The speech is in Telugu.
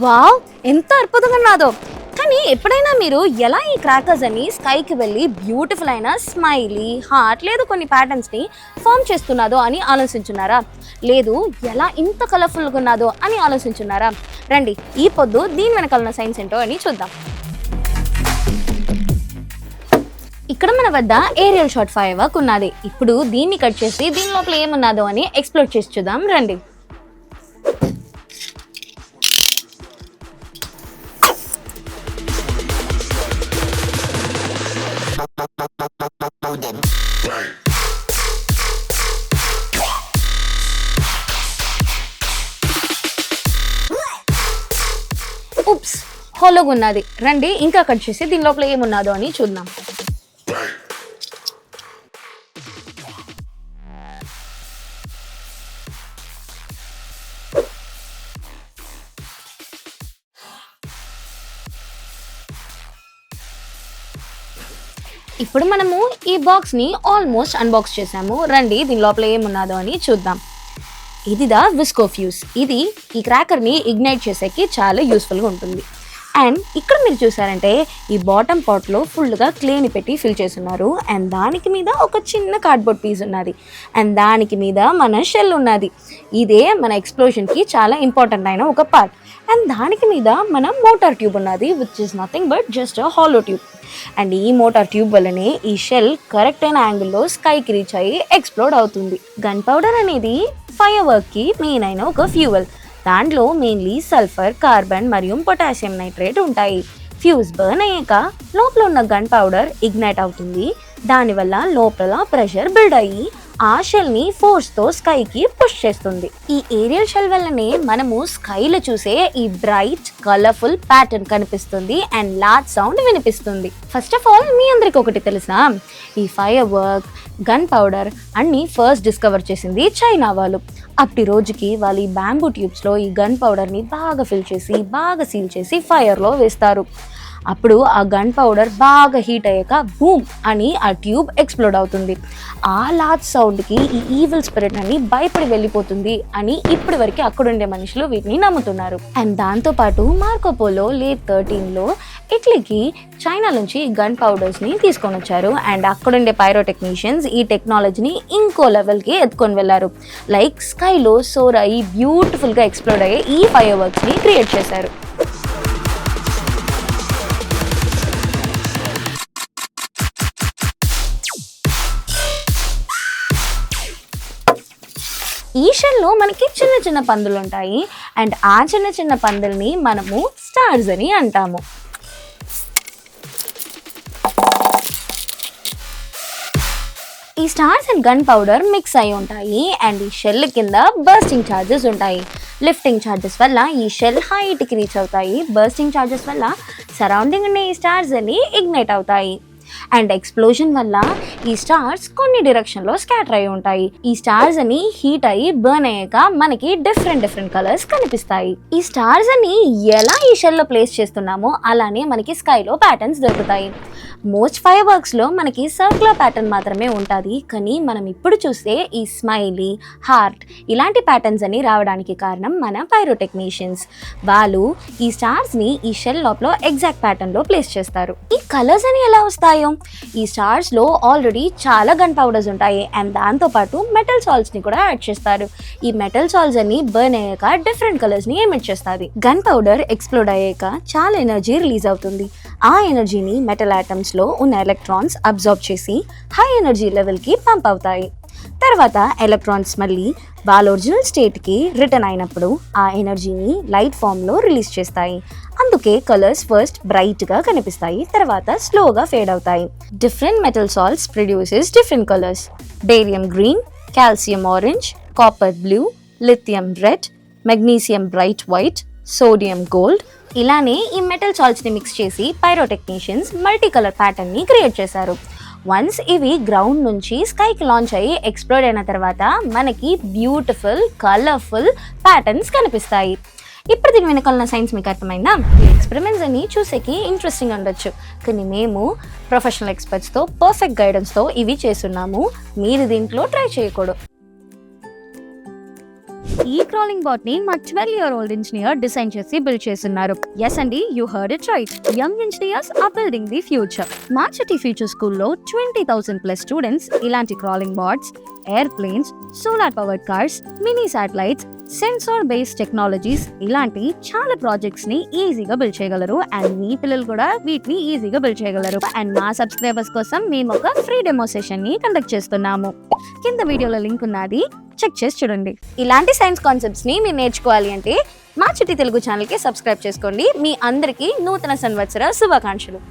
వావ్, ఎంత అద్భుతంగా ఉన్నదో. కానీ ఎప్పుడైనా మీరు ఎలా ఈ క్రాకర్స్ అని స్కైకి వెళ్ళి బ్యూటిఫుల్ అయిన స్మైలీ, హార్ట్ లేదు కొన్ని ప్యాటర్న్స్ని ఫామ్ చేస్తున్నదో అని ఆలోచించున్నారా? లేదు ఎలా ఇంత కలర్ఫుల్గా ఉన్నదో అని ఆలోచించున్నారా? రండి ఈ పొద్దు దీని వెనకాల ఉన్న సైన్స్ ఏంటో అని చూద్దాం. ఇక్కడ మన వద్ద ఏరియల్ షార్ట్ ఫైర్ వర్క్ ఉన్నది. ఇప్పుడు దీన్ని కట్ చేసి దీని లోపల ఏమున్నదో అని ఎక్స్ప్లోర్ చేసి చూద్దాం రండి. ఉప్స్, హోలోగా ఉన్నది. రండి ఇంకా కట్ చేసి దీని లోపల ఏమున్నదో అని చూద్దాం. ఇప్పుడు మనము ఈ బాక్స్ని ఆల్మోస్ట్ అన్బాక్స్ చేసాము. రండి దీని లోపల ఏమున్నదో అని చూద్దాం. ఇది ద విస్కో ఫ్యూజ్. ఇది ఈ క్రాకర్ని ఇగ్నైట్ చేసేకి చాలా యూస్ఫుల్గా ఉంటుంది. అండ్ ఇక్కడ మీరు చూసారంటే ఈ బాటమ్ పాట్లో ఫుల్గా క్లేని పెట్టి ఫిల్ చేస్తున్నారు. అండ్ దానికి మీద ఒక చిన్న కార్డ్బోర్డ్ పీస్ ఉన్నది. అండ్ దానికి మీద మన షెల్ ఉన్నది. ఇదే మన ఎక్స్ప్లోషన్కి చాలా ఇంపార్టెంట్ అయిన ఒక పార్ట్. అండ్ దానికి మీద మన మోటార్ ట్యూబ్ ఉన్నది, which is nothing but just a hollow tube. And ఈ మోటార్ ట్యూబ్ వల్లనే ఈ షెల్ కరెక్ట్ అయిన యాంగిల్లో స్కైకి రీచ్ అయ్యి ఎక్స్ప్లోడ్ అవుతుంది. గన్ పౌడర్ అనేది ఫైర్ వర్క్కి మెయిన్ అయిన ఒక ఫ్యూయల్. దాంట్లో మెయిన్లీ సల్ఫర్, కార్బన్ మరియు పొటాషియం నైట్రేట్ ఉంటాయి. ఫ్యూజ్ బర్న్ అయ్యాక లోపల ఉన్న గన్ పౌడర్ ఇగ్నైట్ అవుతుంది. దానివల్ల లోపల ప్రెషర్ బిల్డ్ అయ్యి ఆ షెల్ని ఫోర్స్తో స్కైకి పుష్ చేస్తుంది. ఈ ఏరియల్ షెల్ వల్లనే మనము స్కైలో చూసే ఈ బ్రైట్ కలర్ఫుల్ ప్యాటర్న్ కనిపిస్తుంది అండ్ లార్జ్ సౌండ్ వినిపిస్తుంది. ఫస్ట్ ఆఫ్ ఆల్ మీ అందరికి ఒకటి తెలుసా, ఈ ఫైర్ వర్క్, గన్ పౌడర్ అన్ని ఫస్ట్ డిస్కవర్ చేసింది చైనా వాళ్ళు. అప్పటి రోజుకి వాళ్ళు ఈ బ్యాంబూ ట్యూబ్స్లో ఈ గన్ పౌడర్ని బాగా ఫిల్ చేసి బాగా సీల్ చేసి ఫైర్లో వేస్తారు. అప్పుడు ఆ గన్ పౌడర్ బాగా హీట్ అయ్యాక బూమ్ అని ఆ ట్యూబ్ ఎక్స్ప్లోడ్ అవుతుంది. ఆ లార్జ్ సౌండ్కి ఈ ఈవిల్ స్పిరిట్ అని భయపడి వెళ్ళిపోతుంది అని ఇప్పటి వరకు అక్కడుండే మనుషులు వీటిని నమ్ముతున్నారు. అండ్ దాంతోపాటు మార్కోపోలో లేట్ 13లో ఇటలీకి చైనా నుంచి గన్ పౌడర్స్ని తీసుకొని వచ్చారు. అండ్ అక్కడుండే పైరోటెక్నీషియన్స్ ఈ టెక్నాలజీని ఇంకో లెవెల్కి ఎత్తుకొని వెళ్ళారు. లైక్ స్కైలో సోర్ అయ్యి బ్యూటిఫుల్గా ఎక్స్ప్లోడ్ అయ్యే ఈ ఫైర్ వర్క్స్ని క్రియేట్ చేశారు. ఈ షెల్లో మనకి చిన్న చిన్న పందులు ఉంటాయి. అండ్ ఆ చిన్న చిన్న పందుల్ని మనము స్టార్స్ అని అంటాము. ఈ stars and gun powder mix అయి ఉంటాయి. అండ్ ఈ షెల్ కింద బర్స్టింగ్ ఛార్జెస్ ఉంటాయి. లిఫ్టింగ్ ఛార్జెస్ వల్ల ఈ షెల్ హైట్కి రీచ్ అవుతాయి. బర్స్టింగ్ ఛార్జెస్ వల్ల సరౌండింగ్ ఉండే ఈ స్టార్స్ అన్ని ఇగ్నైట్ అవుతాయి. అండ్ ఎక్స్ప్లోజన్ వల్ల ఈ స్టార్స్ కొన్ని డైరెక్షన్లో స్కాటర్ అయి ఉంటాయి. ఈ స్టార్స్ అని హీట్ అయ్యి బర్న్ అయ్యాక మనకి డిఫరెంట్ కలర్స్ కనిపిస్తాయి. ఈ స్టార్స్ అని ఎలా ఈ షెల్లో ప్లేస్ చేస్తున్నామో అలానే మనకి స్కైలో ప్యాటర్న్స్ దొరుకుతాయి. మోస్ట్ ఫైర్ వర్క్స్లో మనకి సర్క్యులర్ ప్యాటర్న్ మాత్రమే ఉంటుంది. కానీ మనం ఇప్పుడు చూస్తే ఈ స్మైలీ, హార్ట్ ఇలాంటి ప్యాటర్న్స్ అని రావడానికి కారణం మన పైరోటెక్నీషియన్స్. వాళ్ళు ఈ స్టార్స్ని ఈ షెల్ లోపల ఎగ్జాక్ట్ ప్యాటర్న్లో ప్లేస్ చేస్తారు. ఈ కలర్స్ అని ఎలా వస్తాయో, ఈ స్టార్స్లో ఆల్రెడీ చాలా గన్ పౌడర్స్ ఉంటాయి. అండ్ దాంతోపాటు మెటల్ సాల్ట్స్ని కూడా యాడ్ చేస్తారు. ఈ మెటల్ సాల్ట్స్ అని బర్న్ అయ్యాక డిఫరెంట్ కలర్స్ని ఎమిట్ చేస్తుంది. గన్ పౌడర్ ఎక్స్ప్లోడ్ అయ్యాక చాలా ఎనర్జీ రిలీజ్ అవుతుంది. ఆ ఎనర్జీని మెటల్ ఆటమ్స్లో ఉన్న ఎలక్ట్రాన్స్ అబ్జార్బ్ చేసి హై ఎనర్జీ లెవెల్కి పంప్ అవుతాయి. తర్వాత ఎలక్ట్రాన్స్ మళ్ళీ వాళ్ళ ఒరిజినల్ స్టేట్కి రిటర్న్ అయినప్పుడు ఆ ఎనర్జీని లైట్ ఫామ్లో రిలీజ్ చేస్తాయి. అందుకే కలర్స్ ఫస్ట్ బ్రైట్గా కనిపిస్తాయి, తర్వాత స్లోగా ఫేడ్ అవుతాయి. Different metal salts produces different colours. Barium green, calcium orange, copper blue, lithium red, magnesium bright white, sodium gold. ఇలానే ఈ మెటల్ సాల్ట్స్ని మిక్స్ చేసి పైరోటెక్నీషియన్స్ మల్టీ కలర్ ప్యాటర్న్ని క్రియేట్ చేశారు. వన్స్ ఇవి గ్రౌండ్ నుంచి స్కైకి లాంచ్ అయ్యి ఎక్స్ప్లోడ్ అయిన తర్వాత మనకి బ్యూటిఫుల్ కలర్ఫుల్ ప్యాటర్న్స్ కనిపిస్తాయి. ఇప్పుడు దీని వెనకాల సైన్స్ మీకు అర్థమైందా? ఈ ఎక్స్పెరిమెంట్స్ అని చూసేకి ఇంట్రెస్టింగ్ ఉండొచ్చు, కానీ మేము ప్రొఫెషనల్ ఎక్స్పర్ట్స్తో పర్ఫెక్ట్ గైడెన్స్తో ఇవి చేస్తున్నాము. మీరు దీంట్లో ట్రై చేయకూడదు. ఈ క్రాలింగ్ బాట్ ని మా 12-year-old ఇంజనీర్ డిజైన్ చేసి బిల్డ్ చేస్తున్నారు. ఎస్ అండి, you heard it right. Young engineers are building the future. మా చిట్టి ఫ్యూచర్ స్కూల్లో 20,000+ స్టూడెంట్స్ ఇలాంటి crawling bots, airplanes, solar powered cars, mini satellites, sensor based technologies ఇలాంటి చాలా ప్రాజెక్ట్స్ ని ఈజీగా బిల్డ్ చేయగలరు. అండ్ మీ పిల్లలు కూడా వీటిని ఈజీగా బిల్డ్ చేయగలరు. అండ్ మా సబ్స్క్రైబర్స్ కోసం మేము ఒక ఫ్రీ డెమో సెషన్ ని కండక్ట్ చేస్తున్నాము. కింద వీడియోలో లింక్ ఉన్నది, చెక్ చేసి చూడండి. ఇలాంటి సైన్స్ కాన్సెప్ట్స్ ని మీరు నేర్చుకోవాలి అంటే మా చిట్టి తెలుగు ఛానల్ కి సబ్స్క్రైబ్ చేసుకోండి. మీ అందరికీ నూతన సంవత్సర శుభాకాంక్షలు.